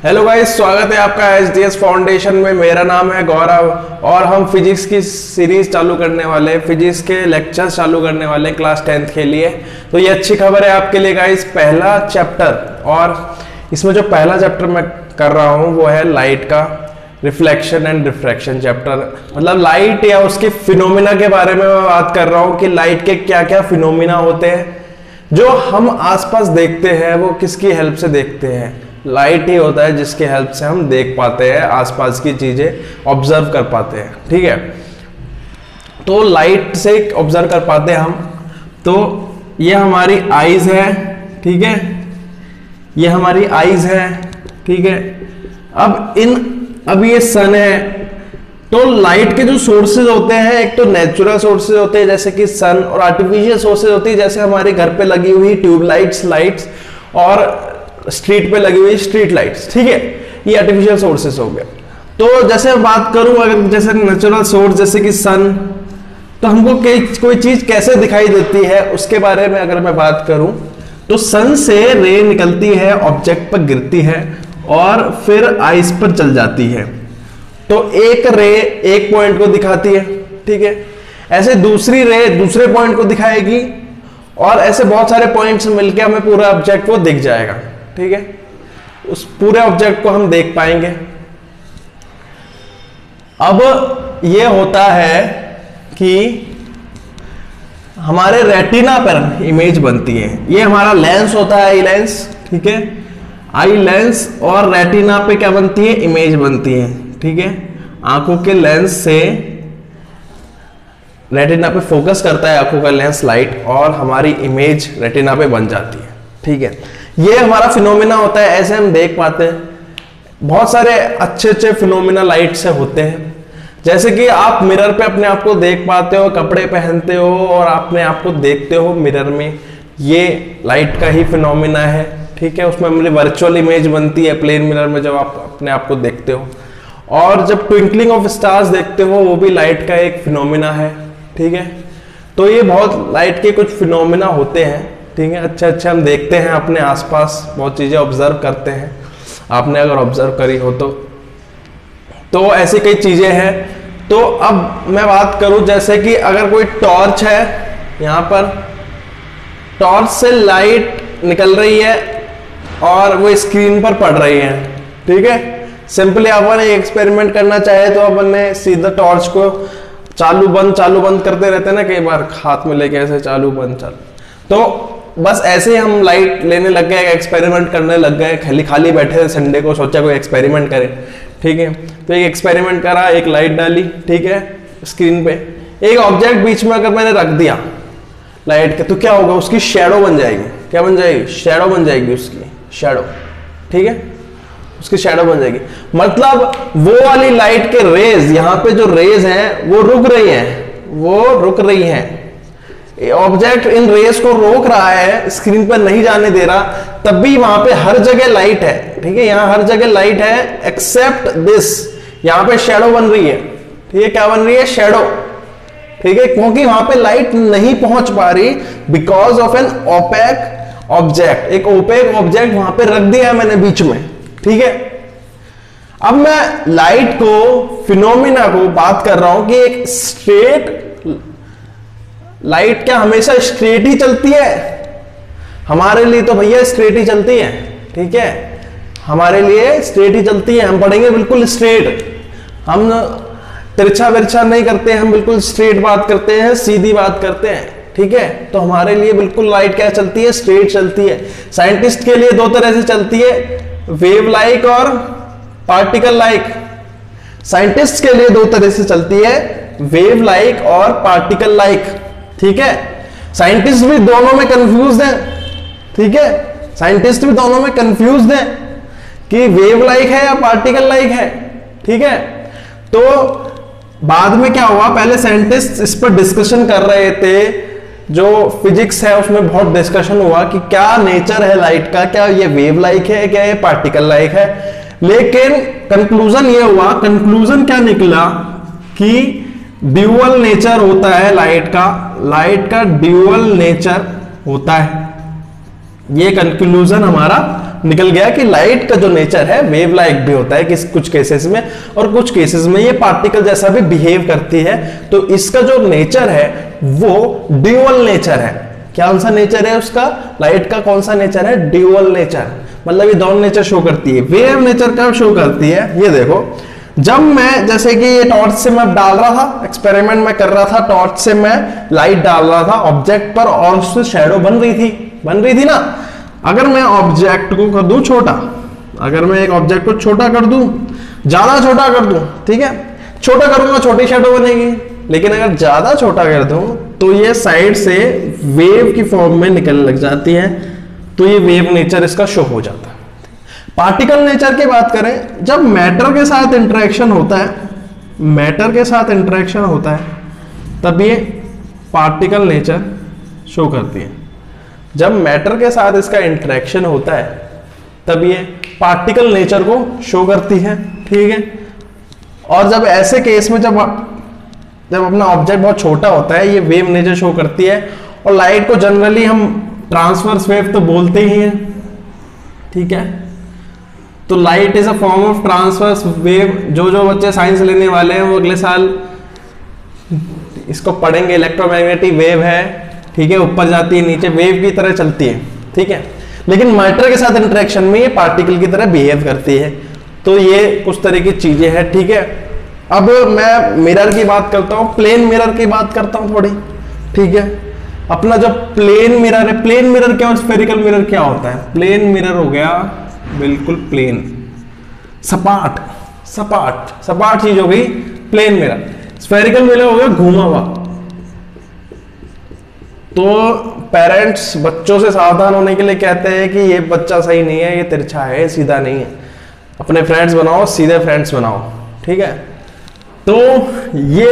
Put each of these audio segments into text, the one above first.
Hello guys, स्वागत है आपका एचडीएस फाउंडेशन में। मेरा नाम है गौरव और हम फिजिक्स की सीरीज चालू करने वाले, फिजिक्स के लेक्चर्स चालू करने वाले क्लास 10th के लिए। तो ये अच्छी खबर है आपके लिए गाइस, पहला चैप्टर। और इसमें जो पहला चैप्टर मैं कर रहा हूँ वो है लाइट का रिफ्लेक्शन एंड रिफ्रैक्शन चैप्टर। मतलब लाइट या उसके फिनोमिना के बारे में मैं बात कर रहा हूँ कि लाइट के क्या क्या फिनोमिना होते हैं जो हम आसपास देखते हैं। वो किसकी हेल्प से देखते हैं? लाइट ही होता है जिसकी हेल्प से हम देख पाते हैं, आसपास की चीजें ऑब्जर्व कर पाते हैं। ठीक है, तो लाइट से ऑब्जर्व कर पाते हैं हम। तो ये हमारी आईज है, ठीक है, ये हमारी आईज है, ठीक है। अब ये सन है। तो लाइट के जो सोर्सेज होते हैं, एक तो नेचुरल सोर्सेज होते हैं जैसे कि सन, और आर्टिफिशियल सोर्सेज होती है जैसे हमारे घर पे लगी हुई ट्यूबलाइट्स, लाइट्स, और स्ट्रीट पे लगी हुई स्ट्रीट लाइट्स। ठीक है, ये आर्टिफिशियल सोर्सेस हो गए। तो जैसे मैं बात करूं, अगर जैसे नेचुरल सोर्स जैसे कि सन, तो हमको कोई चीज कैसे दिखाई देती है उसके बारे में अगर मैं बात करूं, तो सन से रे निकलती है, ऑब्जेक्ट पर गिरती है और फिर आइस पर चल जाती है। तो एक रे एक पॉइंट को दिखाती है, ठीक है, ऐसे दूसरी रे दूसरे पॉइंट को दिखाएगी, और ऐसे बहुत सारे पॉइंट्स मिलकर हमें पूरा ऑब्जेक्ट वो दिख जाएगा। ठीक है, उस पूरे ऑब्जेक्ट को हम देख पाएंगे। अब ये होता है कि हमारे रेटिना पर इमेज बनती है। ये हमारा लेंस होता है, आई लेंस, ठीक है, आई लेंस, और रेटिना पे क्या बनती है? इमेज बनती है। ठीक है, आंखों के लेंस से रेटिना पे फोकस करता है आंखों का लेंस लाइट, और हमारी इमेज रेटिना पे बन जाती है। ठीक है, ये हमारा फिनोमिना होता है, ऐसे हम देख पाते हैं। बहुत सारे अच्छे अच्छे फिनोमिना लाइट से होते हैं, जैसे कि आप मिरर पे अपने आप को देख पाते हो, कपड़े पहनते हो और अपने आप को देखते हो मिरर में, ये लाइट का ही फिनोमिना है। ठीक है, उसमें हमारी वर्चुअल इमेज बनती है प्लेन मिरर में जब आप अपने आप को देखते हो। और जब ट्विंकलिंग ऑफ स्टार्स देखते हो, वो भी लाइट का एक फिनोमिना है। ठीक है, तो ये बहुत लाइट के कुछ फिनोमिना होते हैं। ठीक है, अच्छे अच्छे हम देखते हैं अपने आसपास, बहुत चीजें ऑब्जर्व करते हैं। आपने अगर ऑब्जर्व करी हो तो ऐसी कई चीजें हैं। तो अब मैं बात करूं, जैसे कि अगर कोई टॉर्च है, यहां पर टॉर्च से लाइट निकल रही है और वो स्क्रीन पर पड़ रही है। ठीक है, सिंपली अपन एक एक्सपेरिमेंट करना चाहे तो अपन ने सीधा टॉर्च को चालू बंद करते रहते हैं ना, कई बार हाथ में लेके ऐसे चालू बंद, तो बस ऐसे ही हम लाइट लेने लग गए, एक्सपेरिमेंट करने लग गए। खाली बैठे थे संडे को, सोचा कोई एक्सपेरिमेंट करें। ठीक है, तो एक एक्सपेरिमेंट करा, एक लाइट डाली, ठीक है, स्क्रीन पे एक ऑब्जेक्ट बीच में अगर मैंने रख दिया लाइट के, तो क्या होगा? उसकी शैडो बन जाएगी। क्या बन जाएगी? शैडो बन जाएगी, उसकी शैडो। ठीक है, उसकी शैडो बन जाएगी। मतलब वो वाली लाइट के रेज, यहां पे जो रेज हैं वो रुक रही हैं। ऑब्जेक्ट इन रेस को रोक रहा है, स्क्रीन पर नहीं जाने दे रहा, तब भी वहां पे हर जगह लाइट है। ठीक है, यहां हर जगह लाइट है एक्सेप्ट दिस, यहां पे शैडो बन रही है। ठीक है, क्या बन रही है? शैडो। ठीक है, क्योंकि वहां पे लाइट नहीं पहुंच पा रही because of an opaque object. एक ओपेक ऑब्जेक्ट वहां पे रख दिया है मैंने बीच में। ठीक है, अब मैं लाइट को, फिनोमिना को बात कर रहा हूं कि एक स्ट्रेट लाइट क्या हमेशा स्ट्रेट ही चलती है? हमारे लिए तो भैया स्ट्रेट ही चलती है। ठीक है, हमारे लिए स्ट्रेट ही चलती है। हम पढ़ेंगे बिल्कुल स्ट्रेट, हम तिरछा विरछा नहीं करते, हम बिल्कुल स्ट्रेट बात करते हैं, सीधी बात करते हैं। ठीक है, तो हमारे लिए बिल्कुल लाइट क्या चलती है? स्ट्रेट चलती है। साइंटिस्ट के लिए दो तरह से चलती है, वेव लाइक और पार्टिकल लाइक। साइंटिस्ट के लिए दो तरह से चलती है, वेव लाइक और पार्टिकल लाइक। ठीक है, साइंटिस्ट भी दोनों में कंफ्यूज हैं। ठीक है, साइंटिस्ट भी दोनों में कंफ्यूज हैं कि वेव लाइक है या पार्टिकल लाइक है। ठीक है, तो बाद में क्या हुआ, पहले साइंटिस्ट इस पर डिस्कशन कर रहे थे, जो फिजिक्स है उसमें बहुत डिस्कशन हुआ कि क्या नेचर है लाइट का, क्या ये वेव लाइक है, क्या ये पार्टिकल लाइक है। लेकिन कंक्लूजन ये हुआ, कंक्लूजन क्या निकला कि ड्यूअल नेचर होता है लाइट का ड्यूअल नेचर होता है। ये कंक्लूजन हमारा निकल गया कि लाइट का जो नेचर है वेव लाइक भी होता है कि कुछ केसेस में, और कुछ केसेस में ये पार्टिकल जैसा भी बिहेव करती है। तो इसका जो नेचर है वो ड्यूअल नेचर है। कौन सा नेचर है उसका, लाइट का कौन सा नेचर है, ड्यूअल नेचर, मतलब ये दोनों नेचर शो करती है। वेव नेचर कब शो करती है, ये देखो, जब मैं जैसे कि ये टॉर्च से मैं डाल रहा था, एक्सपेरिमेंट में कर रहा था, टॉर्च से मैं लाइट डाल रहा था ऑब्जेक्ट पर और उससे शैडो बन रही थी ना। अगर मैं ऑब्जेक्ट को कर दूं छोटा, अगर मैं एक ऑब्जेक्ट को छोटा कर दूं, ज्यादा छोटा कर दूं, ठीक है, छोटा करूंगा छोटी शैडो बनेगी, लेकिन अगर ज्यादा छोटा कर दूं तो ये साइड से वेव की फॉर्म में निकलने लग जाती है, तो ये वेव नेचर इसका शो हो जाता है। पार्टिकल नेचर की बात करें, जब मैटर के साथ इंटरेक्शन होता है, मैटर के साथ इंटरेक्शन होता है, तब ये पार्टिकल नेचर शो करती है। जब मैटर के साथ इसका इंटरेक्शन होता है तब ये पार्टिकल नेचर को शो करती है, ठीक है। और जब ऐसे केस में जब अपना ऑब्जेक्ट बहुत छोटा होता है, ये वेव नेचर शो करती है। और लाइट को जनरली हम ट्रांसवर्स वेव तो बोलते ही हैं, ठीक है। तो light is a form of transverse wave. जो बच्चे साइंस लेने वाले हैं वो अगले साल इसको पढ़ेंगे। इलेक्ट्रोमैग्नेटिक वेव है, ठीक है, ऊपर जाती है नीचे, वेव की तरह चलती है, ठीक है, लेकिन मैटर के साथ इंटरेक्शन में ये पार्टिकल की तरह बिहेव करती है। तो ये कुछ तरह की चीजें हैं, ठीक है। अब मैं मिरर की बात करता हूँ, प्लेन मिरर की बात करता हूँ थोड़ी, ठीक है। अपना जो प्लेन मिरर है, प्लेन मिरर क्या और स्फेरिकल मिरर क्या होता है। प्लेन मिरर हो गया बिल्कुल प्लेन, सपाट सपाट सपाट चीज हो गई प्लेन मिरर। स्फेरिकल मिरर हो गया घूमा हुआ। तो पेरेंट्स बच्चों से सावधान होने के लिए कहते हैं कि ये बच्चा सही नहीं है, ये तिरछा है, सीधा नहीं है, अपने फ्रेंड्स बनाओ, सीधे फ्रेंड्स बनाओ, ठीक है। तो ये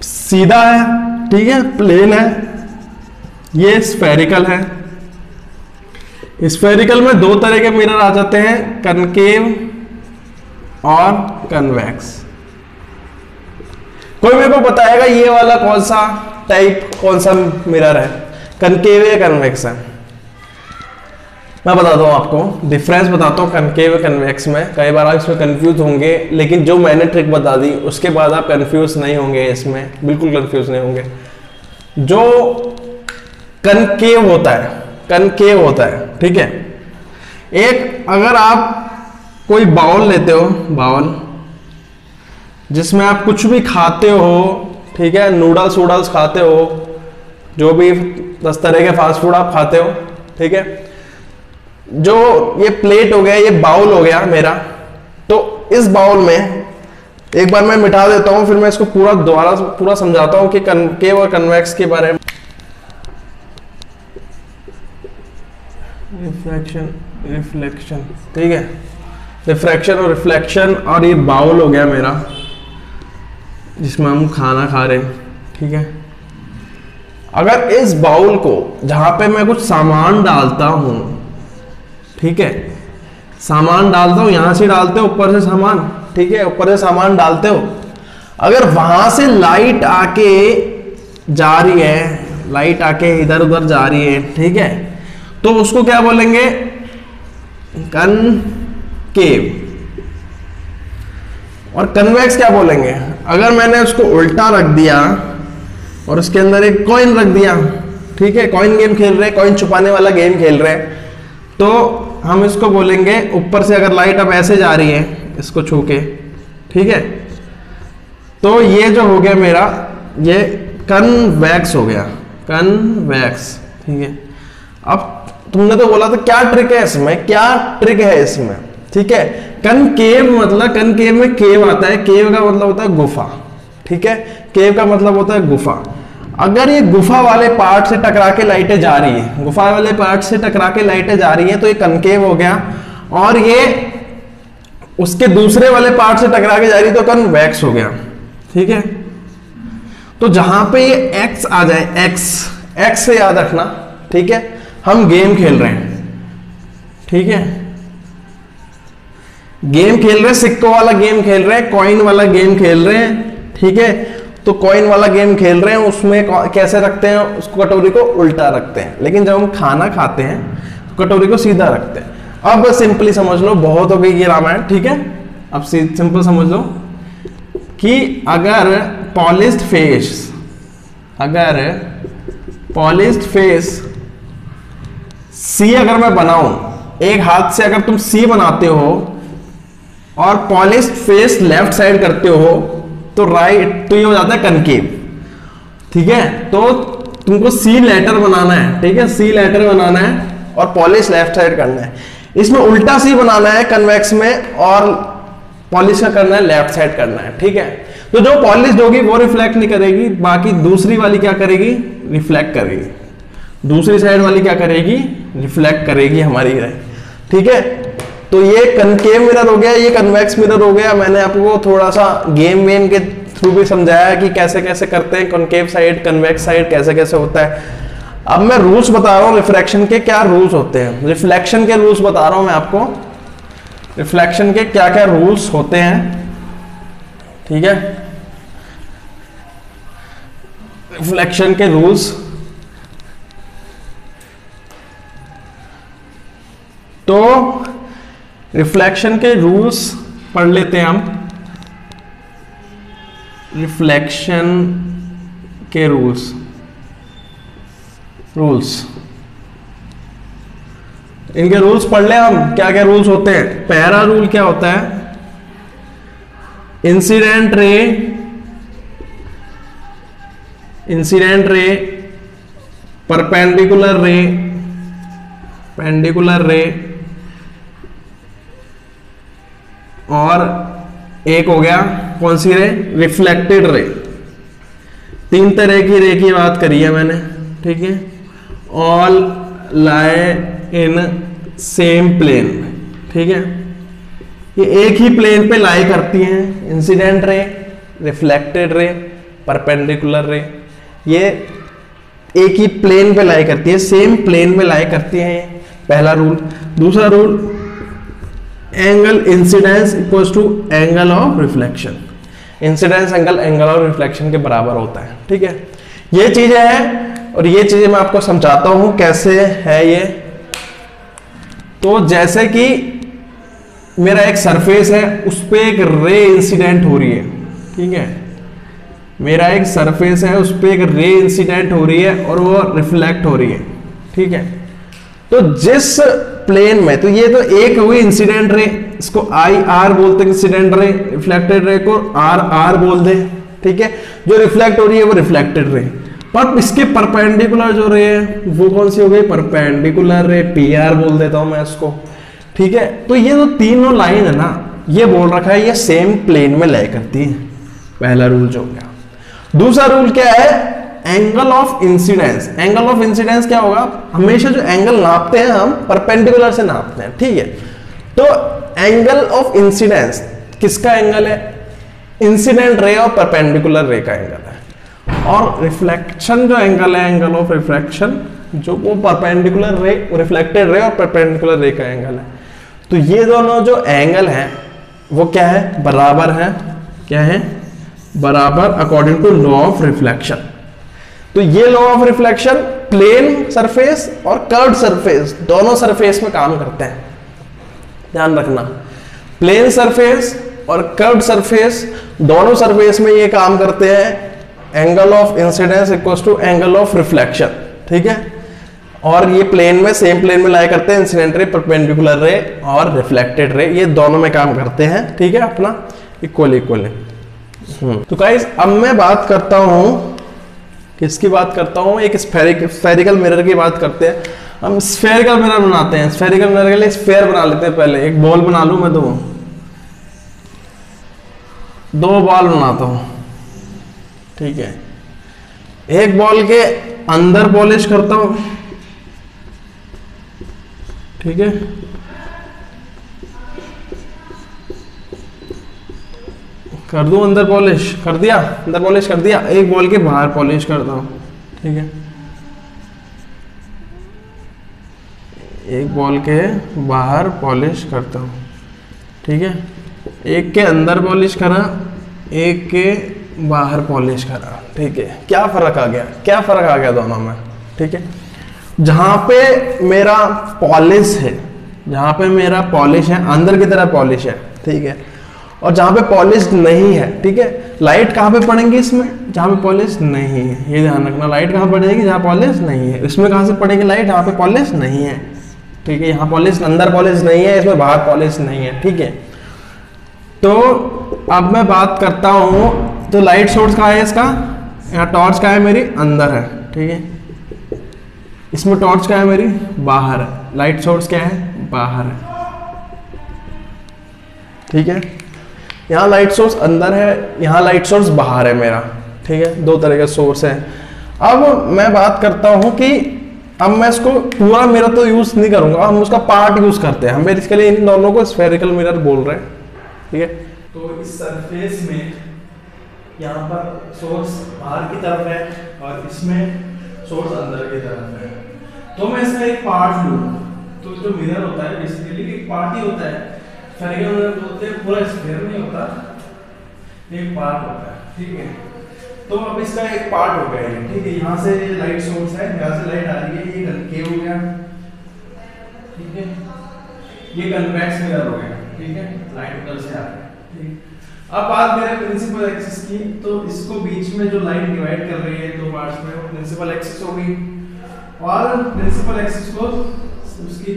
सीधा है, ठीक है, प्लेन है, ये स्फेरिकल है। स्फेरिकल में दो तरह के मिरर आ जाते हैं, कनकेव और कन्वेक्स। कोई मेरे को बताएगा ये वाला कौन सा टाइप, कौन सा मिरर है, कनकेव या कन्वेक्स है। मैं बताता हूं आपको, डिफरेंस बताता हूं कनकेव कन्वेक्स में। कई बार आप इसमें कंफ्यूज होंगे, लेकिन जो मैंने ट्रिक बता दी उसके बाद आप कंफ्यूज नहीं होंगे, इसमें बिल्कुल कंफ्यूज नहीं होंगे। जो कनकेव होता है, कनकेव होता है, ठीक है। एक अगर आप कोई बाउल लेते हो, बाउल जिसमें आप कुछ भी खाते हो, ठीक है, नूडल्स वूडल्स खाते हो, जो भी 10 तरह के फास्ट फूड आप खाते हो, ठीक है। जो ये प्लेट हो गया, ये बाउल हो गया मेरा, तो इस बाउल में एक बार मैं मिटा देता हूं, फिर मैं इसको पूरा दोबारा पूरा समझाता हूं कि कनकेव और कन्वेक्स के बारे में। रिफ्लेक्शन, रिफ्लेक्शन, ठीक है, रिफ्रैक्शन और रिफ्लेक्शन। और ये बाउल हो गया मेरा जिसमें हम खाना खा रहे हैं, ठीक है। अगर इस बाउल को जहां पे मैं कुछ सामान डालता हूं, ठीक है, सामान डालता हूं, यहां से डालते हो ऊपर से सामान, ठीक है, ऊपर से सामान डालते हो, अगर वहां से लाइट आके जा रही है, लाइट आके इधर उधर जा रही है, ठीक है, तो उसको क्या बोलेंगे, कनकेव। और कन्वेक्स क्या बोलेंगे। अगर मैंने उसको उल्टा रख दिया और उसके अंदर एक कॉइन रख दिया, ठीक है, कॉइन गेम खेल रहे हैं, कॉइन छुपाने वाला गेम खेल रहे हैं, तो हम इसको बोलेंगे, ऊपर से अगर लाइट अब ऐसे जा रही है इसको छू के, ठीक है, तो ये जो हो गया मेरा, ये कन्वेक्स हो गया, कन्वेक्स, ठीक है। अब तुमने तो बोला था क्या ट्रिक है इसमें, क्या ट्रिक है इसमें, ठीक है। कनकेव मतलब, कनकेव में केव आता है, केव का मतलब होता है गुफा, ठीक है, केव का मतलब होता है गुफा। अगर ये गुफा वाले पार्ट से टकरा के लाइटें जा रही है, गुफा वाले पार्ट से टकरा के लाइटें जा रही है, तो ये कनकेव हो गया। और ये उसके दूसरे वाले पार्ट से टकरा के जा रही है तो कन्वेक्स हो गया, ठीक है। तो जहां पे ये एक्स आ जाए, एक्स, एक्स से याद रखना, ठीक है, हम गेम खेल रहे हैं, ठीक है, गेम खेल रहे हैं, सिक्कों वाला गेम खेल रहे हैं, कॉइन वाला गेम खेल रहे हैं, ठीक है। तो कॉइन वाला गेम खेल रहे हैं, उसमें कैसे रखते हैं उसको, कटोरी को उल्टा रखते हैं, लेकिन जब हम खाना खाते हैं तो कटोरी को सीधा रखते हैं। अब सिंपली समझ लो, बहुत हो गई ये रामायण, ठीक है। अब सिंपल समझ लो कि अगर पॉलिश्ड फेस सी अगर मैं बनाऊं, एक हाथ से अगर तुम सी बनाते हो और पॉलिश्ड फेस लेफ्ट साइड करते हो तो राइट, तो ये हो जाता है कनकेव, ठीक है। तो तुमको सी लेटर बनाना है, ठीक है, सी लेटर बनाना है और पॉलिश लेफ्ट साइड करना है। इसमें उल्टा सी बनाना है कन्वेक्स में, और पॉलिश का करना है लेफ्ट साइड करना है, ठीक है। तो जो पॉलिश होगी वो रिफ्लेक्ट नहीं करेगी, बाकी दूसरी वाली क्या करेगी, रिफ्लेक्ट करेगी। दूसरी साइड वाली क्या करेगी, रिफ्लेक्ट करेगी हमारी राय, ठीक है। तो ये कनकेव मिरर हो गया, ये कन्वेक्स मिरर हो गया। मैंने आपको थोड़ा सा गेम वेम के थ्रू भी समझाया कि कैसे कैसे करते हैं, कॉनकेव साइड कन्वेक्स साइड कैसे कैसे होता है। अब मैं रूल्स बता रहा हूं रिफ्रैक्शन के, क्या रूल्स होते हैं, रिफ्लेक्शन के रूल्स बता रहा हूं मैं आपको, रिफ्लेक्शन के क्या क्या रूल्स होते हैं, ठीक है। रिफ्लेक्शन के रूल्स, तो रिफ्लेक्शन के रूल्स पढ़ लेते हैं हम। रिफ्लेक्शन के रूल्स इनके रूल्स पढ़ ले हम, क्या क्या रूल्स होते हैं। पहला रूल क्या होता है, इंसिडेंट रे परपेंडिकुलर रे और एक हो गया कौन सी रे, रिफ्लेक्टेड रे। तीन तरह की रे की बात करी है मैंने, ठीक है। All lie in same plane, ठीक है, ये एक ही प्लेन पे लाई करती हैं। Incident ray, reflected ray, perpendicular रे, ये एक ही प्लेन पे लाई करती है, सेम प्लेन में लाई करती है, पहला रूल। दूसरा rule, angle incidence equals to angle of reflection. Incidence angle of reflection के बराबर होता है, ठीक है। ये चीजें हैं और ये चीजें मैं आपको समझाता हूं कैसे है ये। तो जैसे कि मेरा एक सरफेस है, उस पर एक रे इंसिडेंट हो रही है, ठीक है। मेरा एक सरफेस है, उस पर एक रे इंसिडेंट हो रही है और वो रिफ्लेक्ट हो रही है, ठीक है। तो जिस प्लेन में, तो ये तो एक हुई इंसिडेंट रे, इसको आई आर बोलते हैं इंसिडेंट रे, रिफ्लेक्टेड रे को आर आर बोल दे, ठीक है। जो रिफ्लेक्ट हो रही है वो रिफ्लेक्टेड रे, पर इसके परपेंडिकुलर जो रे है वो कौन सी हो गई, परपेंडिकुलर रे, पी आर बोल देता हूं मैं इसको, ठीक है। तो ये जो तीनों लाइन है ना, ये बोल रखा है ये सेम प्लेन में लाई करती है, पहला रूल जो हो गया। दूसरा रूल क्या है, angle of incidence. Angle of incidence क्या होगा, हमेशा जो एंगल नापते हैं हम परपेंडिकुलर से नापते हैं, ठीक है। तो एंगल ऑफ इंसिडेंस किसका एंगल है, इंसिडेंट रे और परपेंडिकुलर रे का एंगल है। और रिफ्लेक्शन जो एंगल है, एंगल ऑफ रिफ्लेक्शन, जो वो परपेंडिकुलर रे, रिफ्लेक्टेड रे और परपेंडिकुलर रे का एंगल है। तो ये दोनों जो एंगल हैं वो क्या है, बराबर है, क्या है, बराबर according to law of reflection. तो ये law of reflection plane surface और कर्व्ड सरफेस दोनों सरफेस में काम करते हैं, ध्यान रखना। प्लेन सरफेस और कर्व्ड सरफेस दोनों सरफेस में ये काम करते हैं, angle of incidence equals to angle of reflection, ठीक है। और ये प्लेन में, सेम प्लेन में लाई करते हैं, इंसिडेंट रे, परपेंडिकुलर रे और रिफ्लेक्टेड रे, ये दोनों में काम करते हैं, ठीक है, अपना इक्वल। तो गाइस अब मैं बात करता हूं, किसकी बात करता हूं, एक स्फेरिकल मिरर की बात करते हैं। हम स्फेरिकल मिरर बनाते हैं। स्फेरिकल मिरर के लिए स्फेयर बना लेते हैं। पहले एक बॉल बना लूं मैं, दो बॉल बनाता हूं, ठीक है। एक बॉल के अंदर पॉलिश करता हूं, ठीक है, कर दूं अंदर पॉलिश, कर दिया, अंदर पॉलिश कर दिया। एक बॉल के बाहर पॉलिश करता हूं, ठीक है, एक बॉल के बाहर पॉलिश करता हूं, ठीक है। एक के अंदर पॉलिश करा, एक के बाहर पॉलिश करा, ठीक है। क्या फर्क आ गया, क्या फर्क आ गया दोनों में, ठीक है। जहां पे मेरा पॉलिश है, जहाँ पे मेरा पॉलिश है, अंदर की तरफ पॉलिश है, ठीक है, और जहाँ पे पॉलिश नहीं है, ठीक है, लाइट कहाँ पे पड़ेंगी इसमें, जहाँ पे पॉलिश नहीं है, ये ध्यान रखना, लाइट कहाँ पड़ेगी, जहाँ पॉलिश नहीं है। इसमें कहाँ से पड़ेगी लाइट, जहाँ पे पॉलिश नहीं है, ठीक है, यहाँ पॉलिश, अंदर पॉलिश नहीं है, इसमें बाहर पॉलिश नहीं है, ठीक है। तो अब मैं बात करता हूँ, तो लाइट सोर्स कहाँ है इसका, यहाँ टॉर्च कहाँ है मेरी, अंदर है, ठीक है, इसमें टॉर्च क्या है मेरी, बाहर है, लाइट सोर्स क्या है, बाहर है, ठीक है। यहाँ लाइट सोर्स अंदर है, यहाँ लाइट सोर्स बाहर है मेरा, ठीक है, दो तरह के सोर्स है। अब मैं बात करता हूँ कि अब मैं इसको पूरा मिरर तो यूज नहीं करूंगा, हम उसका पार्ट यूज करते हैं, हम इसके लिए इन दोनों को स्फेरिकल मिरर बोल रहे हैं, ठीक है। तो इस सरफेस में यहाँ पर सोर्स बाहर की तरफ है और इसमें सोर्स अंदर की तरफ है, तो मैं इसका एक पार्ट लूँ, तो जो मिरर होता है बेसिकली एक पार्ट ही होता है, स्फेरिकल मिरर बोलते हैं, पूरा स्फेयर नहीं होता, एक पार्ट होता है, ठीक है। तो अब इसका एक पार्ट हो गया है, ठीक है, यहाँ से लाइट सोर्स है, यहाँ से लाइट आ रही है, ये कनकेव हो गया, ठीक है, ये कन्वेक्स मिरर हो गया, ठीक है, लाइट उधर से आ रही है, ठीक। अब बात करें प्रिंसिपल एक्सिस की, तो इसको बीच में जो लाइट डिवाइड कर रही है दो पार्ट्स में, वो प्रिंसिपल एक्सिस हो गई, और प्रिंसिपल एक्सिस को उसकी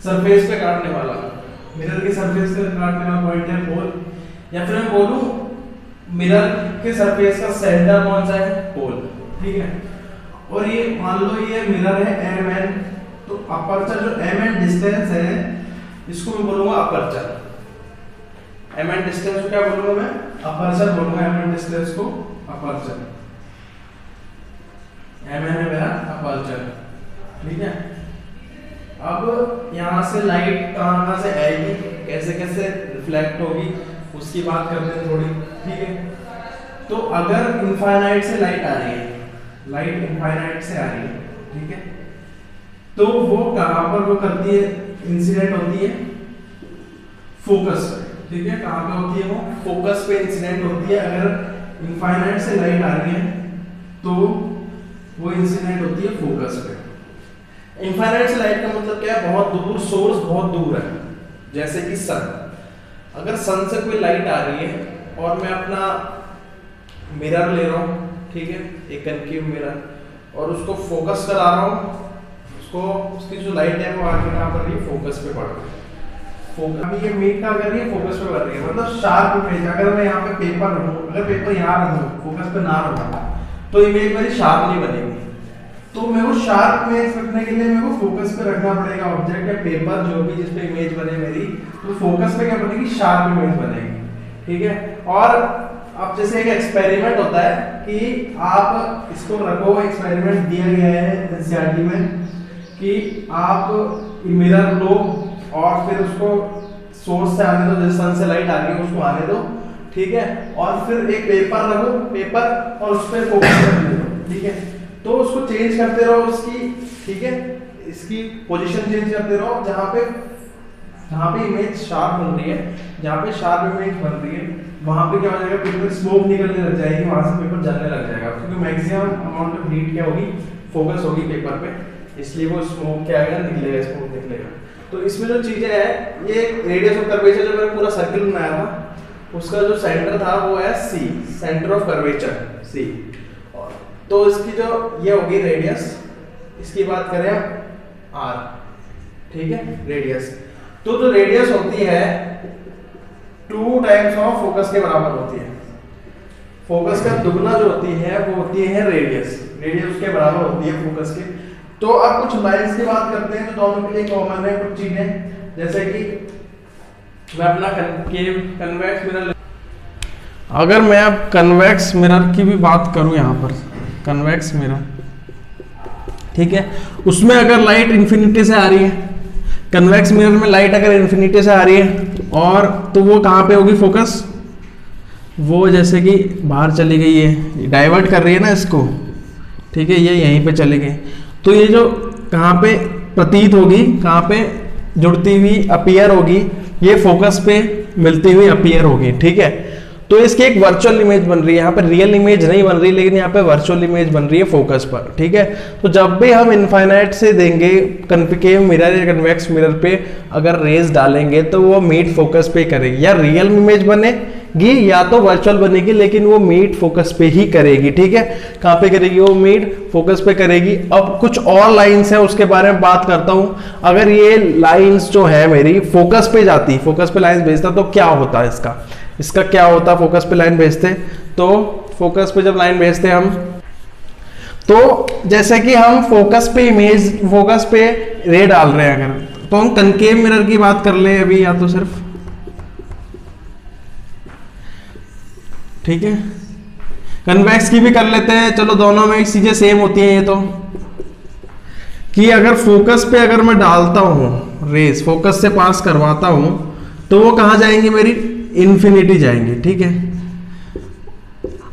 सरफेस पे काटने वाला, मिरर की सरफेस पे काटने वाला पॉइंट है पोल, या फिर मैं बोलूं मिरर के सरफेस का सेंटर कौन सा है, पोल, ठीक है। और ये मान लो ये मिरर है mn, तो अपर्चर जो mn डिस्टेंस है इसको मैं बोलूंगा अपर्चर, mn डिस्टेंस को क्या बोलूंगा मैं, अपर्चर बोलूंगा, mn डिस्टेंस को अपर्चर, mn है मेरा अपर्चर, ठीक है। अब यहाँ से लाइट कहाँ से आएगी, कैसे कैसे रिफ्लेक्ट होगी, उसकी बात करते हैं थोड़ी, ठीक है। तो अगर इनफाइनाइट से लाइट आ रही है, लाइट इनफाइनाइट से आ रही है, ठीक है, तो वो कहाँ पर वो करती है, इंसिडेंट होती है फोकस पे, ठीक है, कहाँ पे होती है वो, फोकस पे इंसिडेंट होती है। अगर इनफाइनाइट से लाइट आ रही है तो वो इंसिडेंट होती है फोकस पे। इनफाइनाइट से लाइट का मतलब क्या है, बहुत दूर, सोर्स बहुत दूर है, जैसे कि सन। अगर सन से कोई लाइट आ रही है और मैं अपना मिरर ले रहा हूँ, ठीक है, एक कनकेव मिरर, और उसको फोकस करा रहा हूँ, उसको उसकी जो लाइट है वो आगे कहाँ पर रही है, फोकस पे पड़ रही है, फोकस अभी ये मीट का कर रही है, फोकस पे पड़ रही है, मतलब शार्प इमेज। अगर मैं यहाँ पे पेपर रखूँ, अगर पेपर यहाँ रखूँ, फोकस पे ना रखूँ, तो इमेज मेरी शार्प नहीं बनेगी। तो मेरे को शार्प इमेज रखने के लिए मेरे को फोकस पे रखना पड़ेगा ऑब्जेक्ट या पेपर, जो भी जिस पे इमेज बने मेरी, तो फोकस पे क्या बनेगी, शार्प इमेज बनेगी, ठीक है। और अब जैसे एक एक्सपेरिमेंट होता है कि आप इसको रखो, एक्सपेरिमेंट दिया गया है एनसीईआरटी में कि आप मिरर लो और फिर उसको सोर्स से आने दो, जैसे सन से लाइट आ रही है उसको आने दो, ठीक है, और फिर एक पेपर रखो, पेपर, और उस पर फोकस करने दो, ठीक है। तो उसको चेंज करते रहो उसकी, ठीक है, इसकी पोजीशन चेंज करते रहो, जहाँ पे इमेज शार्प बन रही है, जहाँ पे शार्प इमेज बन रही है, वहाँ पे क्या हो जाएगा, पेपर स्मोक निकलने लग जाएगी, वहाँ से पेपर जलने लग जाएगा, क्योंकि मैक्सिमम अमाउंट ऑफ हीट क्या होगी, फोकस होगी पेपर पे, इसलिए वो स्मोक क्या आएगा, निकलेगा, स्मोक निकलेगा। तो इसमें जो चीजें हैं, ये रेडियस ऑफ कर्वेचर जो मैंने पूरा सर्किल बनाया था, उसका जो सेंटर था वो है सी, सेंटर ऑफ कर्वेचर सी। तो इसकी जो ये होगी रेडियस, इसकी बात करें आर, ठीक है, रेडियस। तो जो रेडियस होती है 2 टाइम्स ऑफ फोकस के बराबर होती है। फोकस का दुगना जो होती है वो होती है रेडियस, रेडियस उसके बराबर होती है फोकस के। तो अब कुछ लाइंस की बात करते हैं, तो दोनों के लिए कॉमन है कुछ चीजें, जैसे कि मैं अपना कन्वेक्स मिरर, अगर मैं अब कन्वेक्स मिरर की भी बात करूं, यहाँ पर कन्वेक्स मिरर, ठीक है, उसमें अगर लाइट इन्फिनिटी से आ रही है, कन्वेक्स मिरर में लाइट अगर इन्फिनिटी से आ रही है, और तो वो कहाँ पे होगी फोकस, वो जैसे कि बाहर चली गई है, डाइवर्ट कर रही है ना इसको, ठीक है, ये यहीं पे चली गई, तो ये जो कहाँ पे प्रतीत होगी, कहाँ पे जुड़ती हुई अपीयर होगी, ये फोकस पे मिलती हुई अपीयर होगी, ठीक है। तो इसकी एक वर्चुअल इमेज बन रही है, यहाँ पे रियल इमेज नहीं बन रही, लेकिन यहाँ पे वर्चुअल इमेज बन रही है फोकस पर, ठीक है। तो जब भी हम इनफाइनाइट से देंगे कन्वेक्स मिरर या कन्वेक्स मिरर पे अगर रेज डालेंगे तो वो मीट फोकस पे करेगी, या रियल इमेज बनेगी या तो वर्चुअल बनेगी, लेकिन वो मीट फोकस पे ही करेगी, ठीक है। कहाँ पे करेगी? वो मीट फोकस पे करेगी। अब कुछ और लाइंस है उसके बारे में बात करता हूँ। अगर ये लाइंस जो है मेरी फोकस पे जाती, फोकस पे लाइंस भेजता तो क्या होता है इसका क्या होता? फोकस पे लाइन भेजते तो फोकस पे जब लाइन भेजते हम, तो जैसे कि हम फोकस पे रे डाल रहे हैं अगर, तो हम कनकेव मिरर की बात कर ले अभी, या तो सिर्फ, ठीक है। कन्वेक्स की भी कर लेते हैं, चलो दोनों में चीजें सेम होती हैं ये तो, कि अगर फोकस पे अगर मैं डालता हूं रेस, फोकस से पास करवाता हूं, तो वो कहां जाएंगी? मेरी इन्फिनिटी जाएंगी, ठीक है।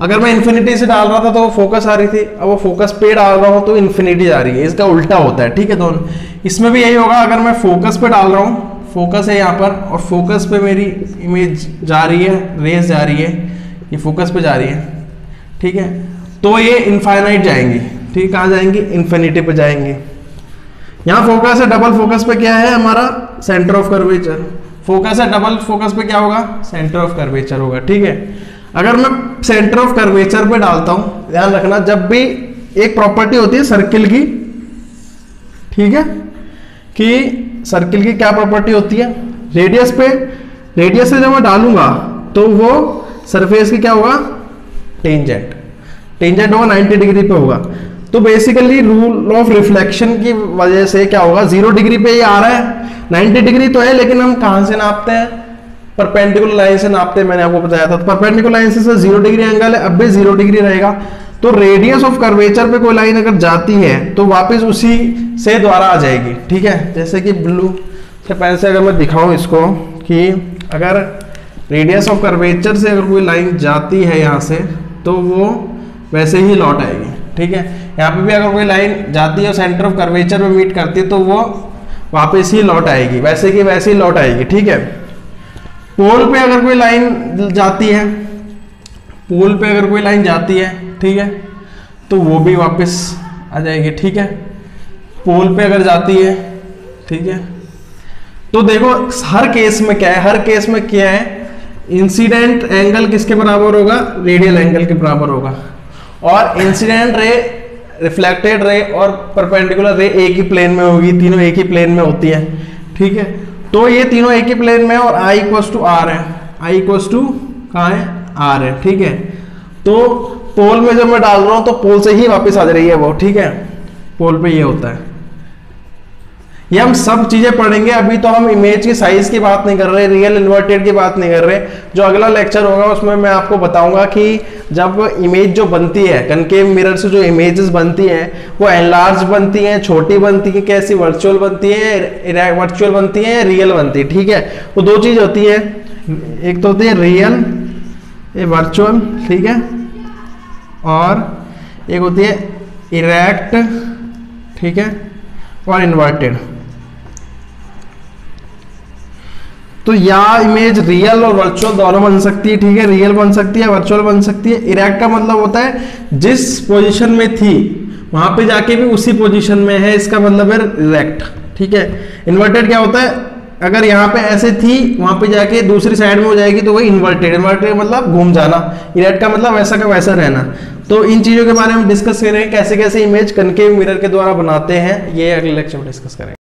अगर मैं इन्फिनिटी से डाल रहा था तो वो फोकस आ रही थी, अब वो फोकस पे डाल रहा हूं तो इन्फिनिटी जा रही है, इसका उल्टा होता है, ठीक है। दोनों इसमें भी यही होगा, अगर मैं फोकस पे डाल रहा हूं, फोकस है यहाँ पर और फोकस पे मेरी इमेज जा रही है, रेस जा रही है, ये फोकस पे जा रही है, ठीक है, तो ये इनफाइनाइट जाएंगी, ठीक। कहाँ जाएंगी? इन्फिनिटी पे जाएंगी। यहाँ फोकस है, डबल फोकस पे क्या है हमारा? Centre of curvature. फोकस है, डबल फोकस पे क्या होगा? सेंटर ऑफ कर्वेचर होगा, ठीक है। अगर मैं सेंटर ऑफ कर्वेचर पे डालता हूं, ध्यान रखना, जब भी एक प्रॉपर्टी होती है सर्किल की, ठीक है, कि सर्किल की क्या प्रॉपर्टी होती है? रेडियस से जब मैं डालूंगा तो वो सरफेस की क्या होगा? टेंजेंट होगा, 90 डिग्री पे होगा। तो बेसिकली रूल ऑफ रिफ्लेक्शन की वजह से क्या होगा? 0 डिग्री पे ये आ रहा है, 90 डिग्री तो है, लेकिन हम कहां से नापते हैं? परपेंडिकुलर लाइन से नापते हैं, मैंने आपको बताया था। तो परपेंडिकुलर लाइन से 0 डिग्री एंगल है, अब भी 0 डिग्री रहेगा। तो रेडियस ऑफ कर्वेचर पे कोई लाइन अगर जाती है तो वापस उसी से द्वारा आ जाएगी, ठीक है। जैसे कि ब्लू से पेन से अगर मैं दिखाऊं इसको, कि अगर रेडियस ऑफ कर्वेचर से अगर कोई लाइन जाती है यहाँ से, तो वो वैसे ही लौट आएगी, ठीक है। यहाँ पे भी अगर कोई लाइन जाती है और सेंटर ऑफ कर्वेचर में मीट करती है तो वो वापस ही लौट आएगी, वैसे की वैसे ही लौट आएगी, ठीक है। पोल पे अगर कोई लाइन जाती है, ठीक है, तो वो भी वापस आ जाएगी, ठीक है। पोल पे अगर जाती है, ठीक है, तो देखो हर केस में क्या है? इंसिडेंट एंगल किसके बराबर होगा? रेडियल एंगल के बराबर होगा। और इंसिडेंट रे, रिफ्लेक्टेड रे और परपेंडिकुलर रे एक ही प्लेन में होगी, तीनों एक ही प्लेन में होती है, ठीक है। तो ये तीनों एक ही प्लेन में और I इक्वल्स टू आर है, I इक्वल्स टू कहाँ है? आर है, ठीक है। तो पोल में जब मैं डाल रहा हूं तो पोल से ही वापस आ रही है वो, ठीक है। पोल पे ये होता है। ये हम सब चीजें पढ़ेंगे, अभी तो हम इमेज की साइज की बात नहीं कर रहे, रियल इन्वर्टेड की बात नहीं कर रहे। जो अगला लेक्चर होगा उसमें मैं आपको बताऊंगा कि जब इमेज जो बनती है कनकेव मिरर से, जो इमेजेस बनती हैं वो एनलार्ज बनती हैं, छोटी बनती है, कैसी वर्चुअल बनती है, रियल बनती है, ठीक है। वो दो चीज होती है, एक तो होती है रियल, ये वर्चुअल, ठीक है, और एक होती है इरेक्ट, ठीक है, और इन्वर्टेड। तो या इमेज रियल और वर्चुअल दोनों बन सकती है, ठीक है। रियल बन सकती है, वर्चुअल बन सकती है। इरेक्ट का मतलब होता है जिस पोजीशन में थी वहां पे जाके भी उसी पोजीशन में है, इसका मतलब है इरेक्ट, ठीक है। इन्वर्टेड क्या होता है? अगर यहाँ पे ऐसे थी वहां पे जाके दूसरी साइड में हो जाएगी तो वही इन्वर्टेड मतलब घूम जाना। इरेक्ट का मतलब वैसा का वैसा रहना। तो इन चीजों के बारे में डिस्कस करेंगे, कैसे कैसे इमेज कनकेव मिरर के द्वारा बनाते हैं, ये अगले लेक्चर में डिस्कस करेंगे।